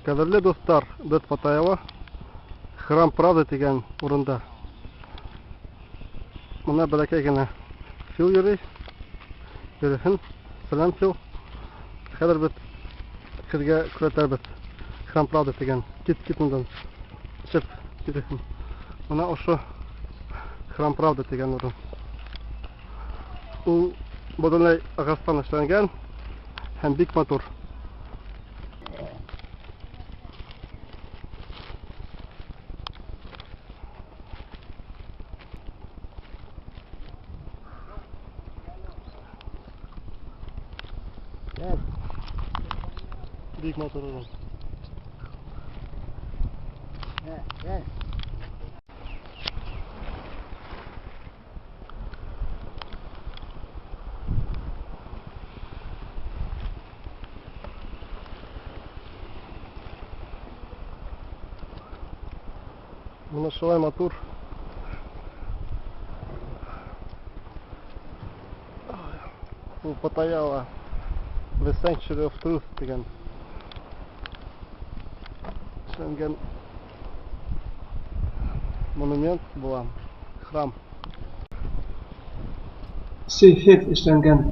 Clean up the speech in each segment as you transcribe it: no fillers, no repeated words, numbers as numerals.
Кадірлі достар, біз Паттайяға Храм Правды деген орында. Мұна бәләкәй генә фил йөрөй. Йөрөһен. Сәлам фил. Хәзер без сезгә күрсәтәбез. Храм Правды деген. Кит мондан. Чык йөрөһен. Мұна ошо Храм Правды деген орын. Ул бөтенләй агастан эшләнгән һәм бик матур. Бик матур орын. Мұны шулай матур. Бұл Паттайяға The Sanctuary of Truth деген эшләнгән монумент була, храм. Сейфет эшләнгән.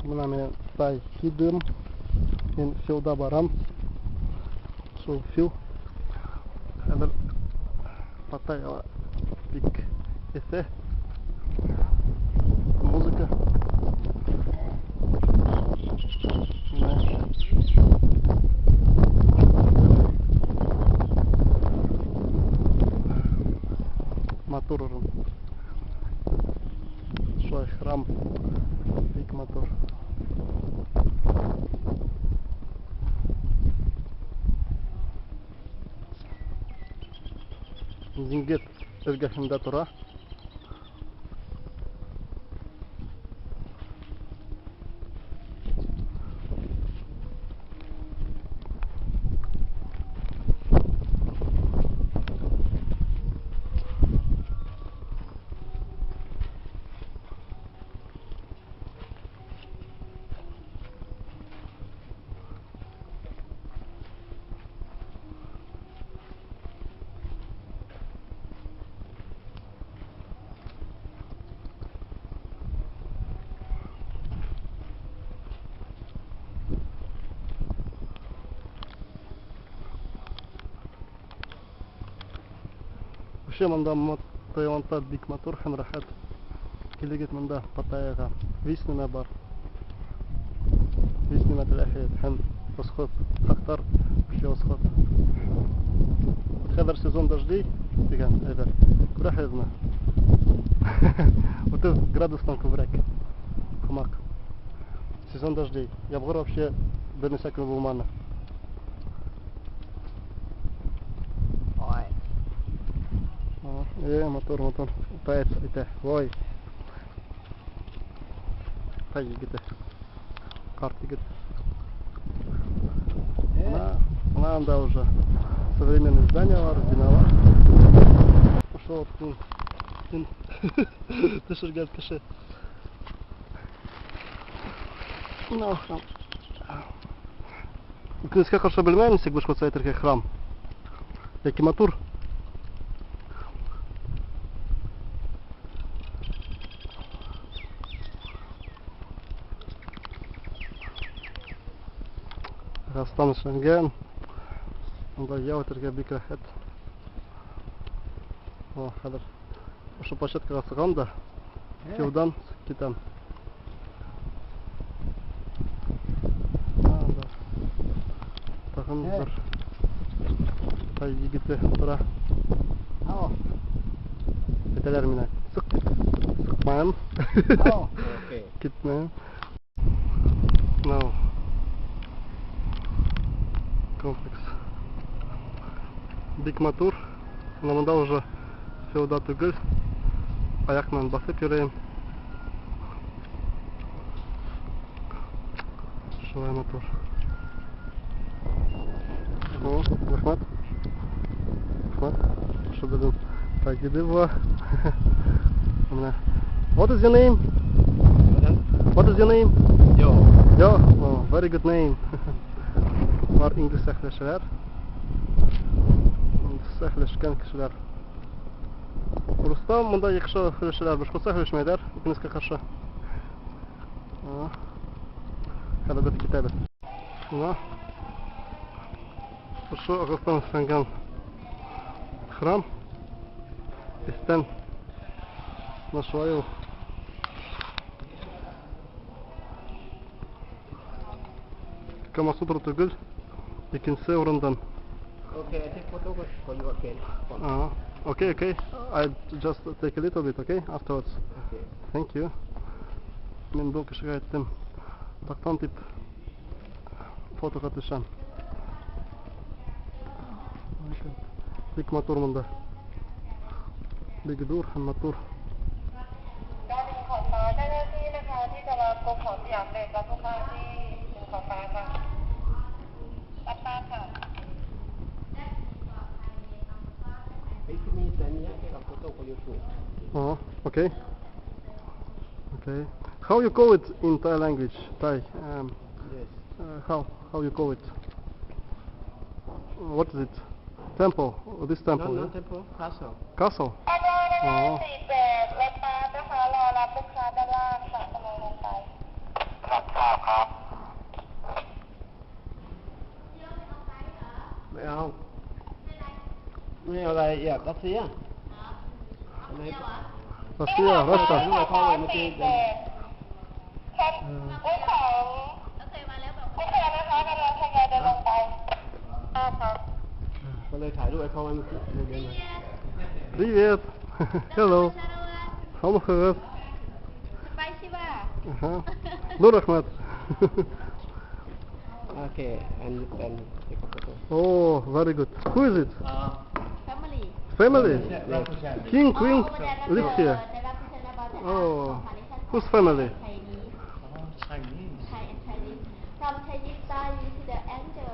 Мына мен тай кидым. Мен филда барам. Шул фил. Хәзер Паттайяга бик эссе. Музыка. Матур орын. Шулай храм бик матур. Диңгез эргәһендә тора. Вообще монда Таиландта бик матур һәм рәхәт. Килегез монда Паттайяга. Виснина бар. Виснина теләһә һәм восход. Хактар вообще восход. Хәзер сезон дождей дигән әйбер. Күрәһезме? 30 градустан күбрәк. Хамак. Сезон дождей. Ябгыр вообще берничә көн булманы. Мотор. Тает ите. Ой. Тай егете. Карт егет. Она анда уже современные здания бар, биналар. Ошо вот төшергән кеше. Үкенечкә каршы белмәйм, ничек башкача әйтергә храм. Яки матур. Агастан эшләнгән. Анда ял итәргә бик рәхәт. Хәзер ошо площадкага сыгам да филдан китәм. Тагын бер тай егете тора. Әйтәләр менә. Сыкмам. Китмәм. Now комплекс. Бик матур. Монда уже феода түгел. Аяк менән басып йөрәм. Шулай матур. О, рәхмәт. Рәхмәт. Что будем погиби була. What is your name? What is your name? Joe. Oh, very good name. Var İngiliz səhləşələr. Səhləşkən kişilər. Rustam bunda yaxşı səhləşələr, başqa səhləşməylər. İkinizə qarşı. Hələ bir kitabı. Buna. Şu Ağustan səngan храм. İstən Нашла Камасутра түгел, икенче урындан. Okay, I take photo for you again. Okay. I just take a little bit, okay? Afterwards. Okay. Thank you. Мен бұл кешегә әйттем. Тактан тип фотога төшәм. Бик матур монда. Бик дур һәм матур. Okay. How you call it in Thai language? Thai. Yes. How you call it? What is it? Temple? This temple? No, temple. Castle. Castle?ไม่อะไรอยากรัสเซีย Россия, Russia. ด้วยเขาเลยเมื่อกี้ก็เลยถ่ายรูปไอ้เขาไว้เมื่อกี้เดินมา Привет. Hello. Хамахагат. Спасибо. Ну, рахмат. Okay, and take a photo. Oh, very good. Who is it? Family. Family? Yes. King, Queen, live here. Oh, whose family? Chinese. Thai and Chinese. From Chinese style, you see the angel.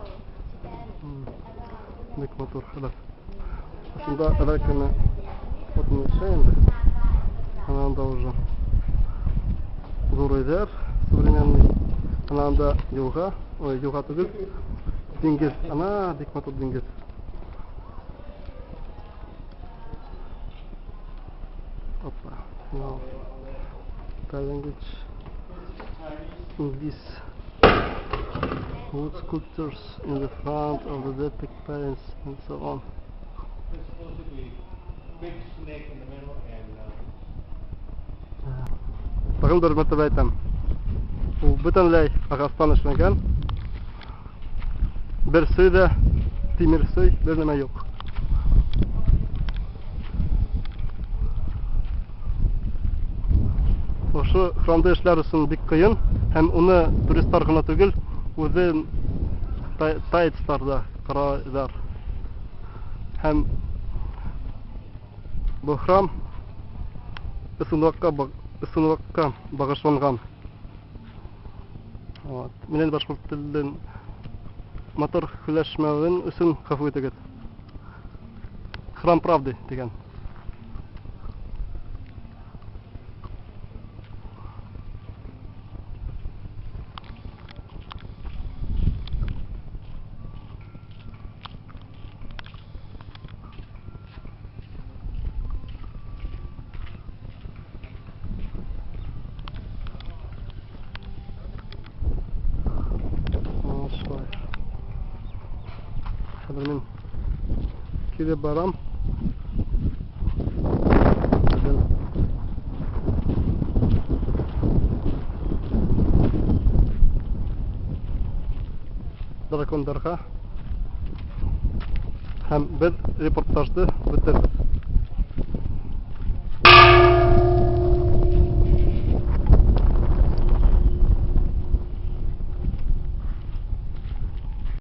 Бик матур, хәләт. Шунда ракына фотоны шәенде. Ананда уже Зурайдар современный. Ананда юга, юга түгел. Диңгез. Ана бик матур диңгез. Опа. Now, Thai language. English. Wood sculptures in the front of the depict parents and so on. There's supposed to be big snake in the middle and Тагын бер мәртәбә әйтәм. Ул бөтенләй агастан эшләнгән. Бер сөй дә тимер сөй, бер нәмә юк. Ошо храмда эшләр өчен бик кыен һәм уны туристлар гына түгел, үзе тайцлар да карайлар. Һәм бу храм ысынлыкка багышланган. Минем башкорт телен матур сөйләшмәвем өчен гафу итегез. Храм правды дигән. Хәзер мин килеп барам. Дракондарға һәм без репортажды бетердек.